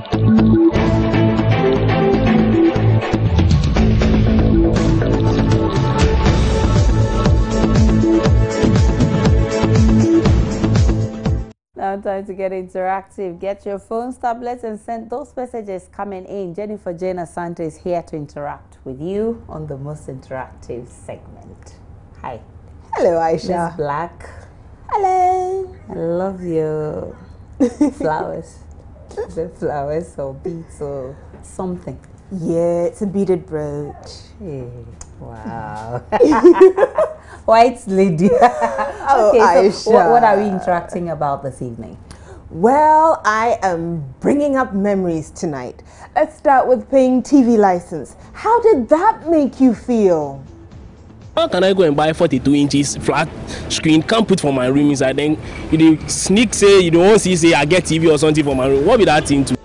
Now time to get interactive. Get your phones, tablets, and send those messages coming in. Jennifer Jane Asante is here to interact with you on the most interactive segment. Hi. Hello, Aisha. Miss Black. Hello. I love your flowers. Is it flowers or beads or something? Yeah, it's a beaded brooch. Hey, wow. White lady. Oh, okay, so Aisha. what are we interacting about this evening? Well, I am bringing up memories tonight. Let's start with paying TV license. How did that make you feel? How can I go and buy 42 inches flat screen, can't put for my room inside, then you sneak say, you don't see say I get TV or something for my room? What be that thing to?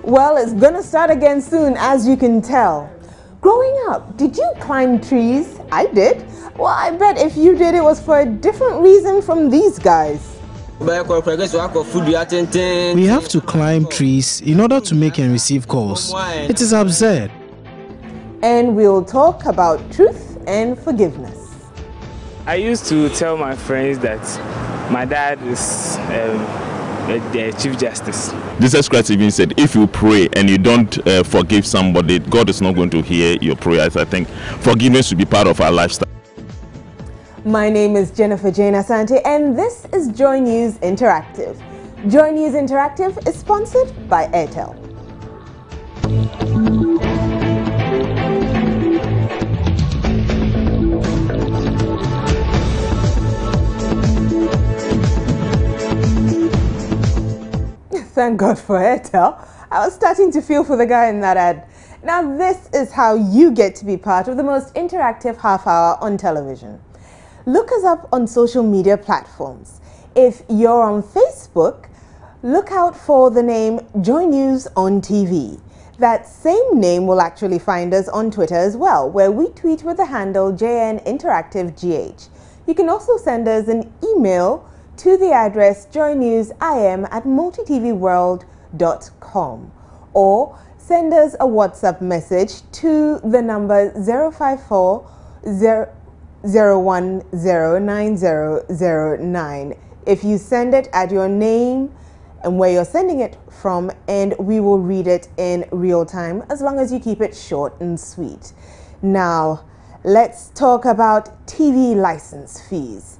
Well, it's gonna start again soon, as you can tell. Growing up, did you climb trees? I did. Well, I bet if you did, it was for a different reason from these guys. We have to climb trees in order to make and receive calls. It is absurd. And we'll talk about truth and forgiveness. I used to tell my friends that my dad is the Chief Justice. Jesus Christ even said, if you pray and you don't forgive somebody, God is not going to hear your prayers. I think forgiveness should be part of our lifestyle. My name is Jennifer Jane Asante, and this is Joy News Interactive. Joy News Interactive is sponsored by Airtel. Thank God for Airtel. I was starting to feel for the guy in that ad. Now this is how you get to be part of the most interactive half hour on television. Look us up on social media platforms. If you're on Facebook, look out for the name Joy News on TV. That same name will actually find us on Twitter as well, where we tweet with the handle JNInteractiveGH. You can also send us an email to the address joynewsim@multitvworld.com, or send us a WhatsApp message to the number 054 0109009. If you send it, add your name and where you're sending it from, and we will read it in real time, as long as you keep it short and sweet. Now, let's talk about TV license fees,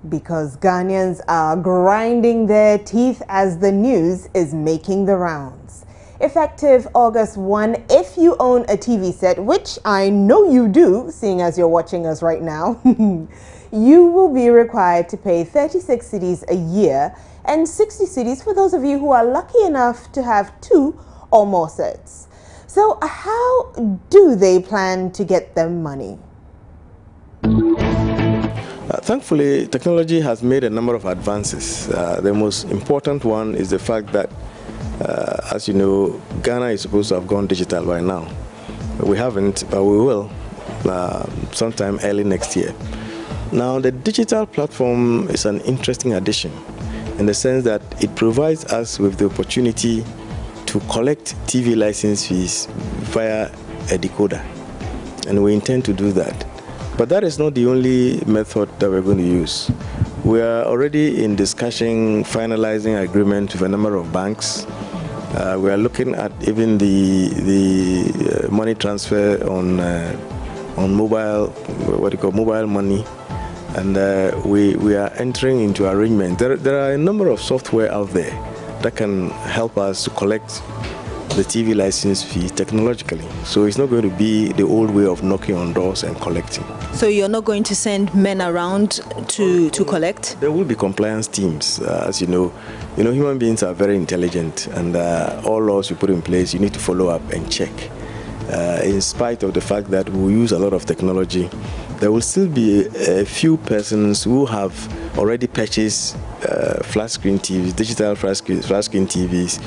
because Ghanaians are grinding their teeth as the news is making the rounds. Effective August 1, if you own a TV set, which I know you do, seeing as you're watching us right now, you will be required to pay 36 cedis a year and 60 cedis for those of you who are lucky enough to have 2 or more sets. So how do they plan to get them money? Thankfully, technology has made a number of advances. The most important one is the fact that, as you know, Ghana is supposed to have gone digital by now. We haven't, but we will sometime early next year. Now, the digital platform is an interesting addition in the sense that it provides us with the opportunity to collect TV license fees via a decoder, and we intend to do that. But that is not the only method that we're going to use. We are already in discussion, finalizing agreement with a number of banks. We are looking at even the money transfer on mobile, what you call mobile money, and we are entering into arrangement. There are a number of software out there that can help us to collect the TV license fee technologically. So it's not going to be the old way of knocking on doors and collecting. So you're not going to send men around to collect? There will be compliance teams. As you know, human beings are very intelligent, and all laws you put in place, you need to follow up and check. In spite of the fact that we use a lot of technology, there will still be a few persons who have already purchased flat screen TVs, digital flat screen TVs,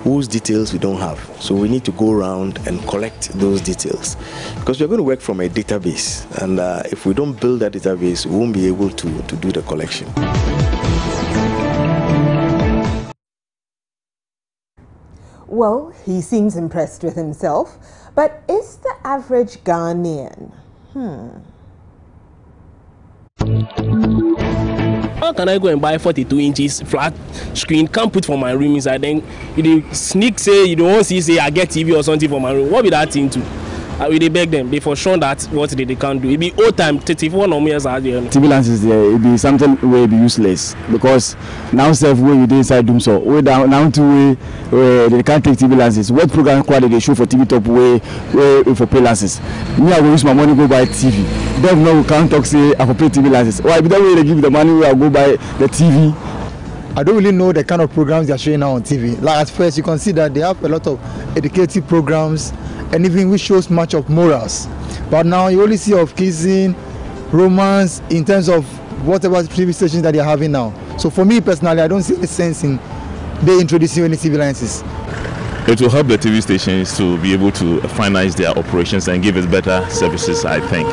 whose details we don't have. So we need to go around and collect those details, because we're going to work from a database, and if we don't build that database, we won't be able to do the collection. Well, he seems impressed with himself, but is the average Ghanaian? How can I go and buy 42 inches flat screen, can't put for my room inside, then you sneak say you don't want to say I get TV or something for my room? What be that thing to? They beg them, they for sure that what they can't do. It be old time, 34 no years out there. TV lenses there, it be something will be useless because now self way you dey inside doom so way down to where they can't take TV lenses. What program quality they show for TV top way for pay lenses? Me I go use my money go buy TV. Them no can't talk say I go pay TV lenses. Why be that way they give the money where I go buy the TV? I don't really know the kind of programs they are showing now on TV. Like at first you can see that they have a lot of educative programs and even which shows much of morals. But now you only see of kissing, romance in terms of whatever TV stations that they are having now. So for me personally, I don't see any sense in they introducing any TV lenses. It will help the TV stations to be able to finance their operations and give us better services, I think.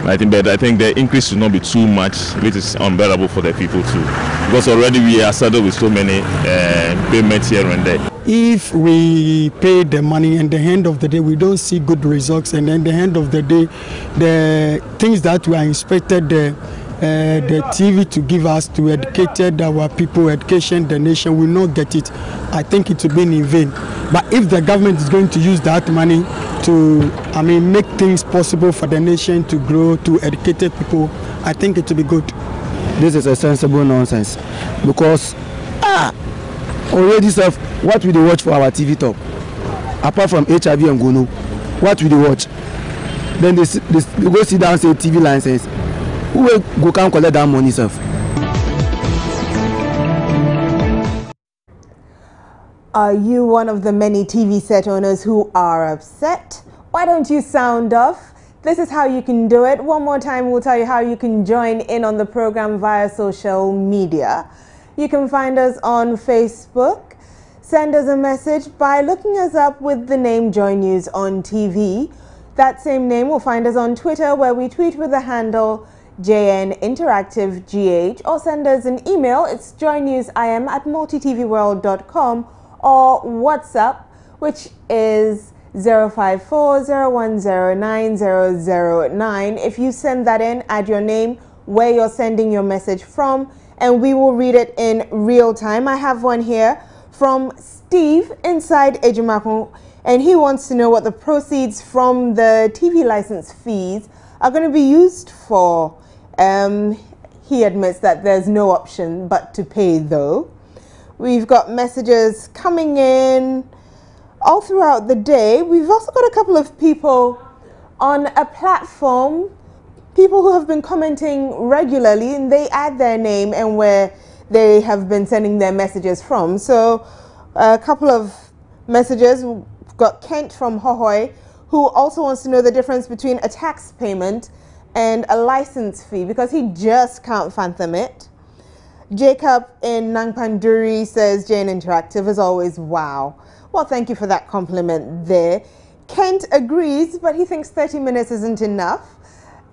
I think the increase should not be too much, which is unbearable for the people too. Because already we are saddled with so many payments here and there. If we pay the money and at the end of the day we don't see good results, and then at the end of the day the things that we are expected the TV to give us to educate our people, education, the nation will not get it. I think it will be in vain. But if the government is going to use that money to, make things possible for the nation to grow, to educate people, I think it will be good. This is a sensible nonsense because already self what will they watch for our TV top apart from HIV and gono? What will they watch? Then they go sit down and say TV license. Who will go can collect that money self? Are you one of the many TV set owners who are upset? Why don't you sound off? This is how you can do it. One more time, we'll tell you how you can join in on the program via social media. You can find us on Facebook. Send us a message by looking us up with the name Joy News on TV. That same name will find us on Twitter, where we tweet with the handle JNInteractiveGH, or send us an email. It's joynewsim@multitvworld.com, or WhatsApp, which is 054-010-9009. If you send that in, add your name, where you're sending your message from, and we will read it in real time. I have one here from Steve inside Ejimakon, and he wants to know what the proceeds from the TV license fees are going to be used for. He admits that there's no option but to pay though. We've got messages coming in all throughout the day. We've also got a couple of people on a platform, people who have been commenting regularly, and they add their name and where they have been sending their messages from. So a couple of messages. We've got Kent from Hohoi, who also wants to know the difference between a tax payment and a license fee because he just can't fathom it. Jacob in Nangpanduri says JN Interactive is always wow. Well, thank you for that compliment there. Kent agrees, but he thinks 30 minutes isn't enough.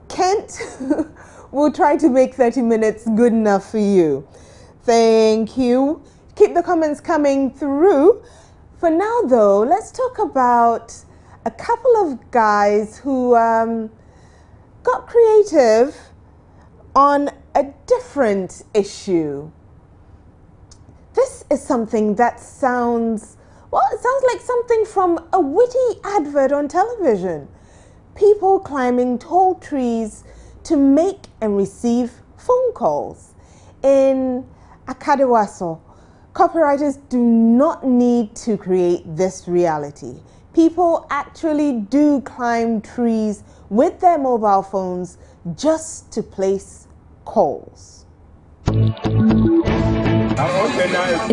Kent will try to make 30 minutes good enough for you. Thank you. Keep the comments coming through. For now, though, let's talk about a couple of guys who got creative on a different issue. This is something that sounds, well, it sounds like something from a witty advert on television. People climbing tall trees to make and receive phone calls. In Akkad Russell, copywriters do not need to create this reality. People actually do climb trees with their mobile phones just to place calls. In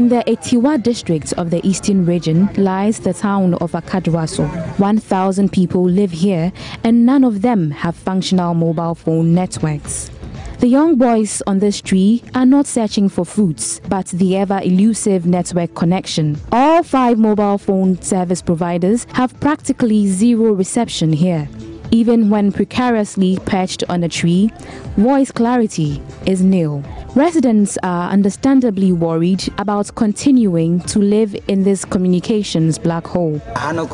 the Etiwa district of the eastern region lies the town of Akkad Russell. 1,000 people live here and none of them have functional mobile phone networks. The young boys on this tree are not searching for fruits, but the ever-elusive network connection. All 5 mobile phone service providers have practically zero reception here. Even when precariously perched on a tree, voice clarity is nil. Residents are understandably worried about continuing to live in this communications black hole. In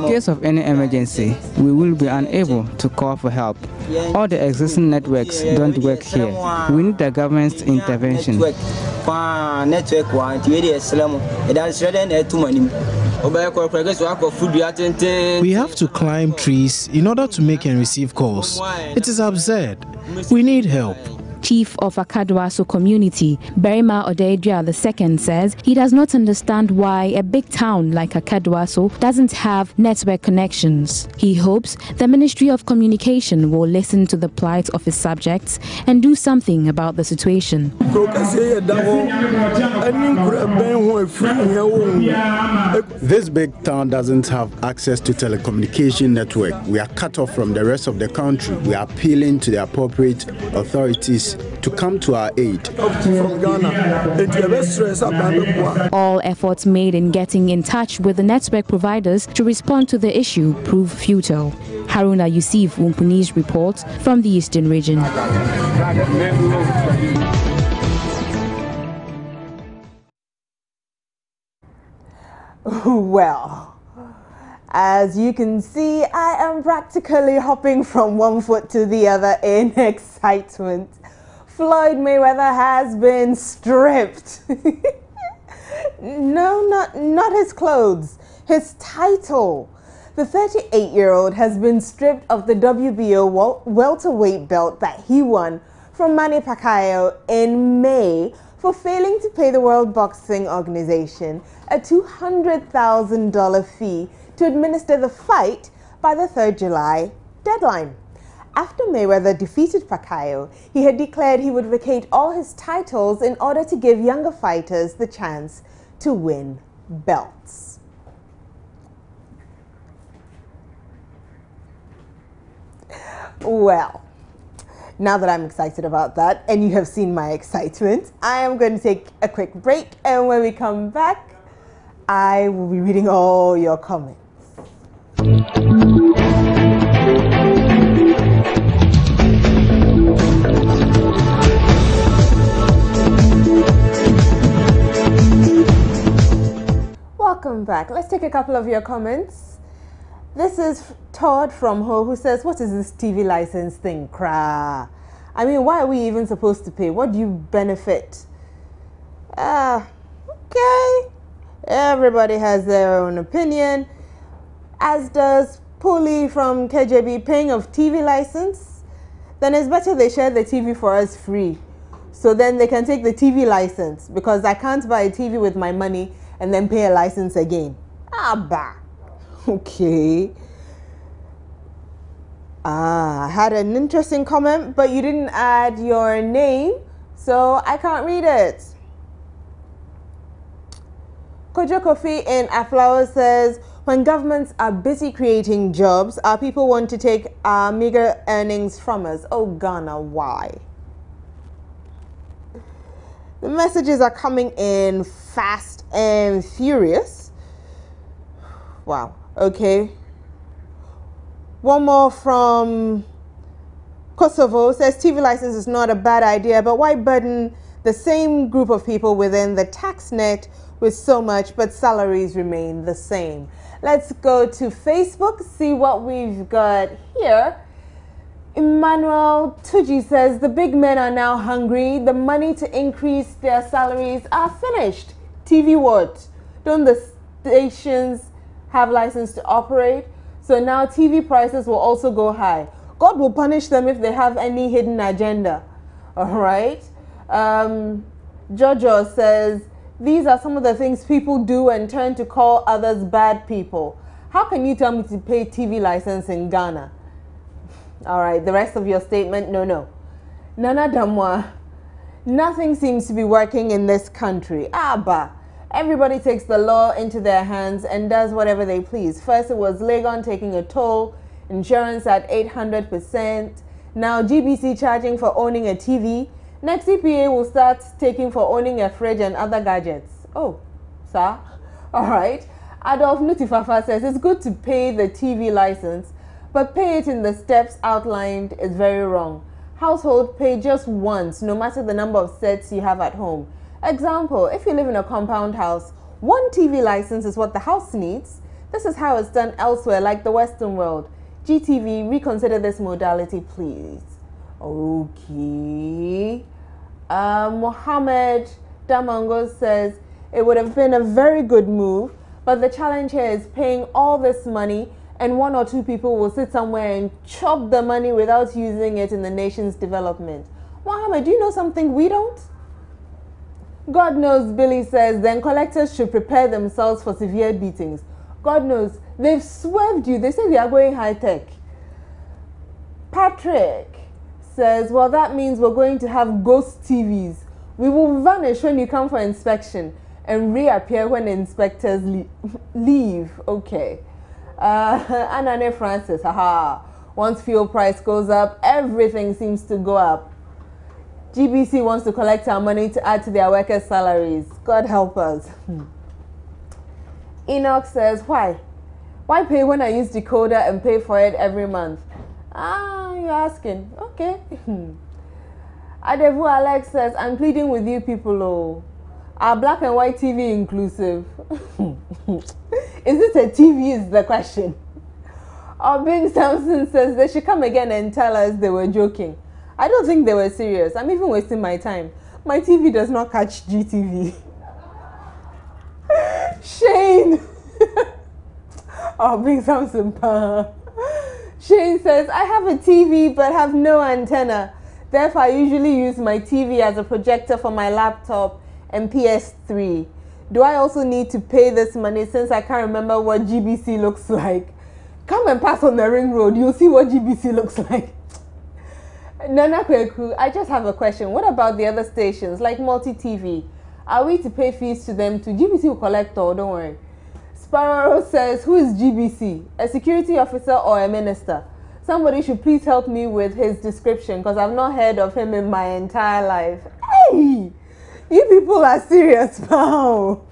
case of any emergency, we will be unable to call for help. All the existing networks don't work here. We need the government's intervention. We have to climb trees in order to make and receive calls. It is absurd. We need help. Chief of Akkad Russell community, Berima Odeidria II, says he does not understand why a big town like Akkad Russell doesn't have network connections. He hopes the Ministry of Communication will listen to the plight of its subjects and do something about the situation. This big town doesn't have access to telecommunication network. We are cut off from the rest of the country. We are appealing to the appropriate authorities to come to our aid. All efforts made in getting in touch with the network providers to respond to the issue prove futile. Haruna Yusuf Wumpuni's report from the Eastern region. Well, as you can see, I am practically hopping from one foot to the other in excitement. Floyd Mayweather has been stripped. No, not his clothes, his title. The 38-year-old has been stripped of the WBO welterweight belt that he won from Manny Pacquiao in May for failing to pay the World Boxing Organization a $200,000 fee to administer the fight by the 3rd July deadline. After Mayweather defeated Pacquiao, he had declared he would vacate all his titles in order to give younger fighters the chance to win belts. Well, now that I'm excited about that, and you have seen my excitement, I am going to take a quick break, and when we come back, I will be reading all your comments. Welcome back. Let's take a couple of your comments. This is Todd from Ho who says, what is this TV license thing? Cra. I mean, why are we even supposed to pay? What do you benefit? Okay. Everybody has their own opinion. As does Puli from KJB, paying of TV license. Then it's better they share the TV for us free. So then they can take the TV license, because I can't buy a TV with my money and then pay a license again. Bah. Okay. I had an interesting comment, but you didn't add your name, so I can't read it. Kojo Kofi in Aflawa says, when governments are busy creating jobs, our people want to take our meager earnings from us. Oh, Ghana, why? The messages are coming in fast and furious. Wow. Okay. One more from Kosovo says, TV license is not a bad idea, but why burden the same group of people within the tax net with so much, but salaries remain the same? Let's go to Facebook, see what we've got here. Emmanuel Tuji says, the big men are now hungry. The money to increase their salaries are finished. TV what? Don't the stations have license to operate? So now TV prices will also go high. God will punish them if they have any hidden agenda. All right. Jojo says, these are some of the things people do and turn to call others bad people. How can you tell me to pay TV license in Ghana? All right, the rest of your statement, no. Nana Damwa, nothing seems to be working in this country. Bah. Everybody takes the law into their hands and does whatever they please. First it was Legon taking a toll, insurance at 800%. Now GBC charging for owning a TV. Next EPA will start taking for owning a fridge and other gadgets. Oh, Sir? All right. Adolf Nutifafa says it's good to pay the TV license, but pay it in the steps outlined is very wrong. Household pay just once, no matter the number of sets you have at home. Example, if you live in a compound house, one TV license is what the house needs. This is how it's done elsewhere, like the Western world. GTV, reconsider this modality, please. Okay. Mohammed Damango says it would have been a very good move, but the challenge here is paying all this money and one or two people will sit somewhere and chop the money without using it in the nation's development. Mohammed, do you know something we don't? God knows, Billy says, then collectors should prepare themselves for severe beatings. God knows, they've swerved you. They say they are going high-tech. Patrick says, well, that means we're going to have ghost TVs. We will vanish when you come for inspection and reappear when the inspectors leave. Okay. Anane Francis, haha. Once fuel price goes up, everything seems to go up. GBC wants to collect our money to add to their workers' salaries. God help us. Enoch says, why? Why pay when I use decoder and pay for it every month? Ah, you're asking. Okay. Adevu Alex says, I'm pleading with you people, oh. Are black and white TV inclusive? Is it a TV is the question. Bing Samson says they should come again and tell us they were joking. I don't think they were serious. I'm even wasting my time. My TV does not catch GTV. Shane. Bing Samson. Shane says, I have a TV but have no antenna. Therefore, I usually use my TV as a projector for my laptop and PS3. Do I also need to pay this money since I can't remember what GBC looks like? Come and pass on the ring road. You'll see what GBC looks like. Nana Kweku, I just have a question. What about the other stations like Multi TV? Are we to pay fees to them too? GBC will collect all, don't worry. Sparrow says, who is GBC? A security officer or a minister? Somebody should please help me with his description because I've not heard of him in my entire life. Hey! You people are serious now.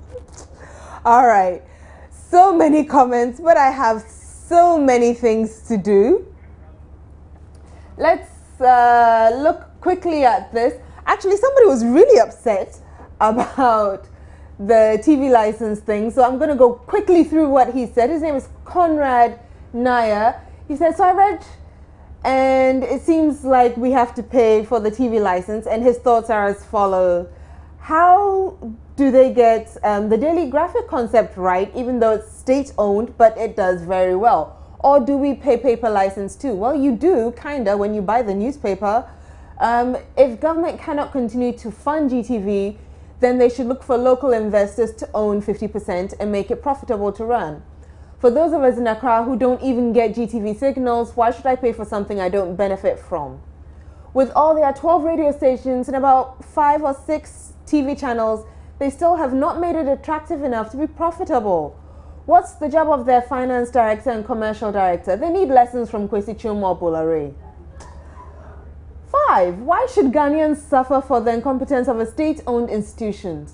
All right. So many comments, but I have so many things to do. Let's look quickly at this. Actually, somebody was really upset about the TV license thing. So I'm going to go quickly through what he said. His name is Conrad Nair. He said, so I read, and it seems like we have to pay for the TV license. And his thoughts are as follows. How do they get the Daily Graphic concept right, even though it's state-owned, but it does very well? Or do we pay paper license too? Well, you do, kinda, when you buy the newspaper. If government cannot continue to fund GTV, then they should look for local investors to own 50% and make it profitable to run. For those of us in Accra who don't even get GTV signals, why should I pay for something I don't benefit from? With all their 12 radio stations and about 5 or 6 TV channels, they still have not made it attractive enough to be profitable. What's the job of their finance director and commercial director? They need lessons from Kwesi Chuma Bolare. 5. Why should Ghanaians suffer for the incompetence of a state-owned institution?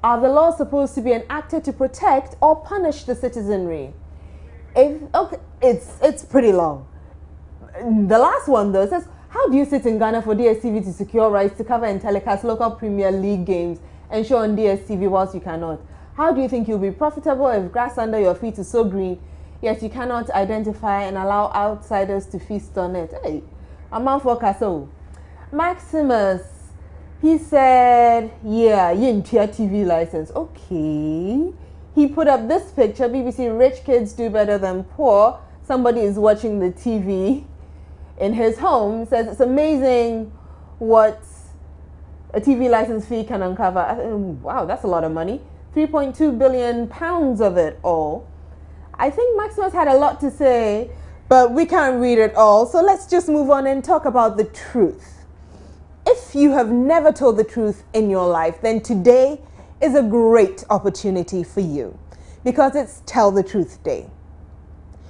Are the laws supposed to be enacted to protect or punish the citizenry? Okay, it's pretty long. The last one though says, how do you sit in Ghana for DSTV to secure rights to cover and telecast local Premier League games and show on DSTV whilst you cannot? How do you think you'll be profitable if grass under your feet is so green, yet you cannot identify and allow outsiders to feast on it? Hey, I'm out for Casso. Maximus, he said, yeah, you didn't hear TV license. Okay. He put up this picture, BBC, rich kids do better than poor. Somebody is watching the TV in his home. Says it's amazing what a TV license fee can uncover. Wow, that's a lot of money. 3.2 billion pounds of it all. I think Maximus had a lot to say, but we can't read it all. So let's just move on and talk about the truth. If you have never told the truth in your life, then today is a great opportunity for you because it's Tell the Truth Day.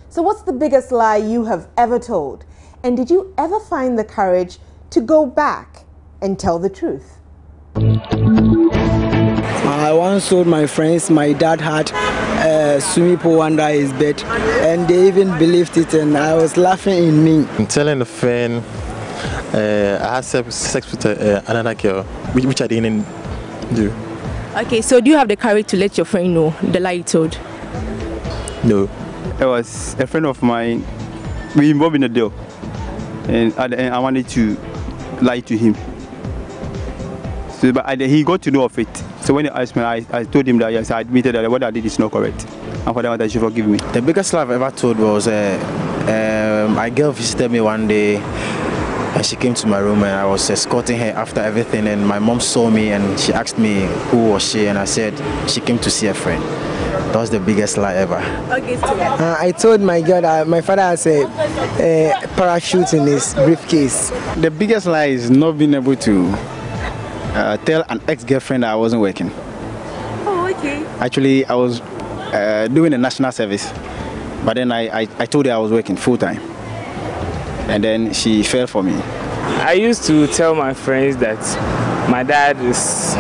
So what's the biggest lie you have ever told? And did you ever find the courage to go back and tell the truth? I once told my friends my dad had a swimming pool under his bed, and they even believed it, and I was laughing in me. I'm telling a friend I had sex with another girl, which I didn't do. Okay, so do you have the courage to let your friend know the lie you told? No. It was a friend of mine. We involved in a deal, and at the end I wanted to lie to him. So, but he got to know of it. So when he asked me, I told him that yes, I admitted that what I did is not correct, and for that he should forgive me. The biggest lie I've ever told was my girl visited me one day, and she came to my room, and I was escorting her after everything, and my mom saw me and she asked me who was she, and I said she came to see a friend. That was the biggest lie ever. Okay, I told my girl that my father has a parachute in his briefcase. The biggest lie is not being able to tell an ex-girlfriend that I wasn't working. Oh, okay. Actually, I was doing a national service, but then I told her I was working full-time. And then she fell for me. I used to tell my friends that my dad is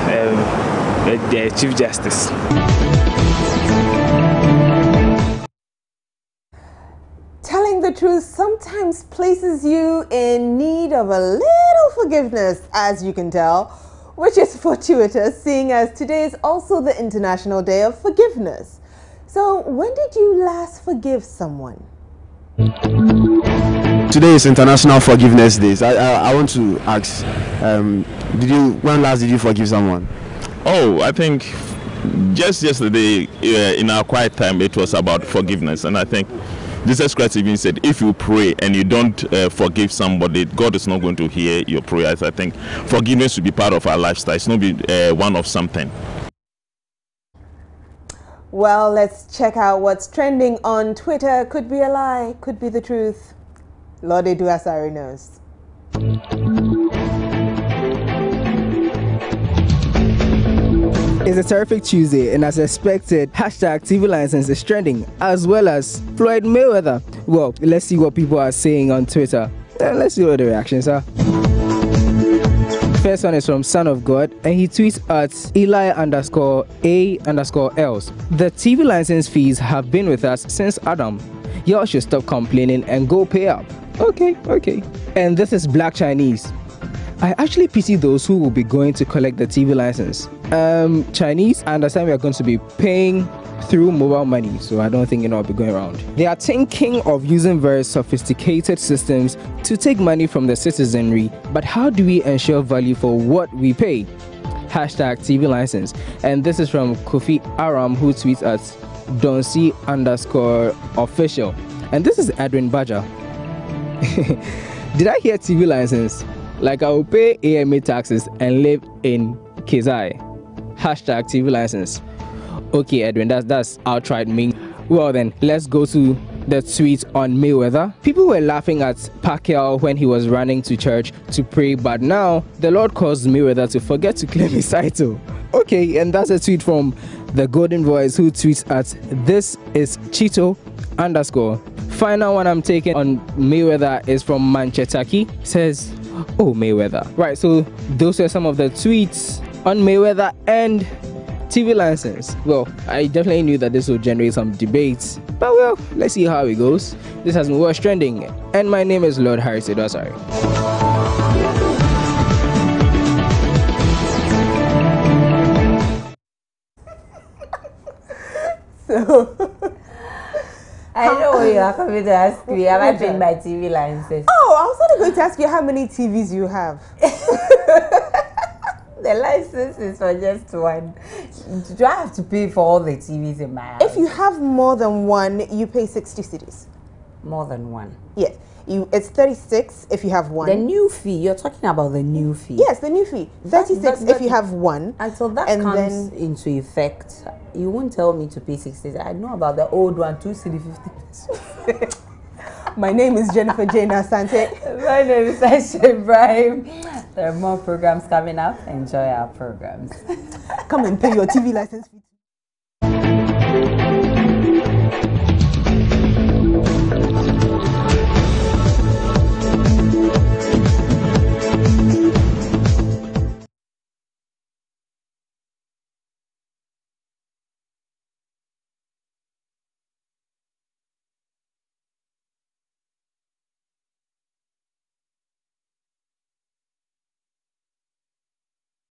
the Chief Justice. Telling the truth sometimes places you in need of a little forgiveness, as you can tell, which is fortuitous, seeing as today is also the International Day of Forgiveness. So, when did you last forgive someone? Today is International Forgiveness Day. I want to ask, when last did you forgive someone? Oh, I think just yesterday in our quiet time it was about forgiveness, and I think Jesus Christ even said if you pray and you don't forgive somebody, God is not going to hear your prayers. I think forgiveness should be part of our lifestyle. It's not be one of something. Well, let's check out what's trending on Twitter. Could be a lie, could be the truth. Lord Eduasari knows. It's a terrific Tuesday, and as expected, hashtag TV license is trending, as well as Floyd Mayweather. Well, let's see what people are saying on Twitter. Let's see what the reactions are. First one is from Son of God, and he tweets at Eli_A_ Els. The TV license fees have been with us since Adam. Y'all should stop complaining and go pay up. Okay. And this is Black Chinese. I actually pity those who will be going to collect the TV license. Chinese, I understand we are going to be paying through mobile money, so I don't think it'll be going around. They are thinking of using very sophisticated systems to take money from the citizenry, but how do we ensure value for what we pay? Hashtag TV license. And this is from Kofi Aram, who tweets at Donsi_official. And this is Edwin Badger. Did I hear TV license? Like I will pay AMA taxes and live in Kizai. Hashtag TV license. Okay, Edwin, that's outright mean. Well then, let's go to the tweet on Mayweather. People were laughing at Pacquiao when he was running to church to pray, but now the Lord caused Mayweather to forget to claim his title. Okay, and that's a tweet from the Golden Voice, who tweets at this is Chito_. Final one I'm taking on Mayweather is from Manchetaki. Says, oh, Mayweather. Right, so those are some of the tweets on Mayweather and TV license. Well, I definitely knew that this would generate some debates, but well, let's see how it goes. This has been What's Trending, and my name is Lord Harris Edwasari. So, I know what you are coming to ask me. Have I paid my TV license? Oh, I was only going to ask you how many TVs you have. The license is for just one. Do I have to pay for all the TVs in my house? If you have more than one, you pay 60 cedis. More than one? Yes. It's 36 if you have one. The new fee, you're talking about the new fee? Yes, the new fee. 36 if you have one. Until that comes into effect, you won't tell me to pay 60. I know about the old one, 2 CD 50. My name is Jennifer Jane Asante. My name is Aisha Ibrahim. There are more programs coming up. Enjoy our programs. Come and pay your TV license fee.